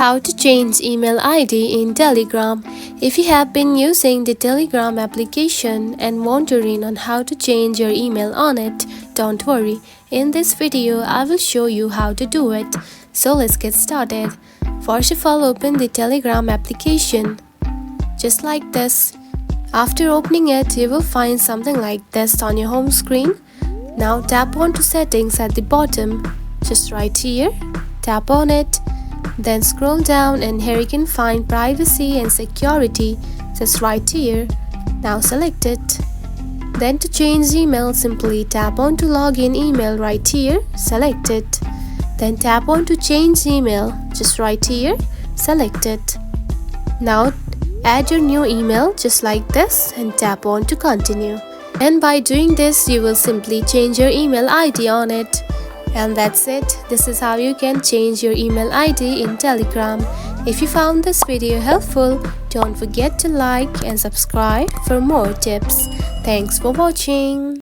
How to change email ID in Telegram. If you have been using the Telegram application and wondering on how to change your email on it, don't worry. In this video, I will show you how to do it. So let's get started. First of all, open the Telegram application. Just like this. After opening it, you will find something like this on your home screen. Now tap on to settings at the bottom. Just right here. Tap on it. Then scroll down and here you can find privacy and security, just right here. Now select it. Then to change email, simply tap on to login email right here, select it. Then tap on to change email, just right here, select it. Now add your new email just like this and tap on to continue. And by doing this, you will simply change your email ID on it. And that's it. This is how you can change your email ID in Telegram. If you found this video helpful, don't forget to like and subscribe for more tips. Thanks for watching.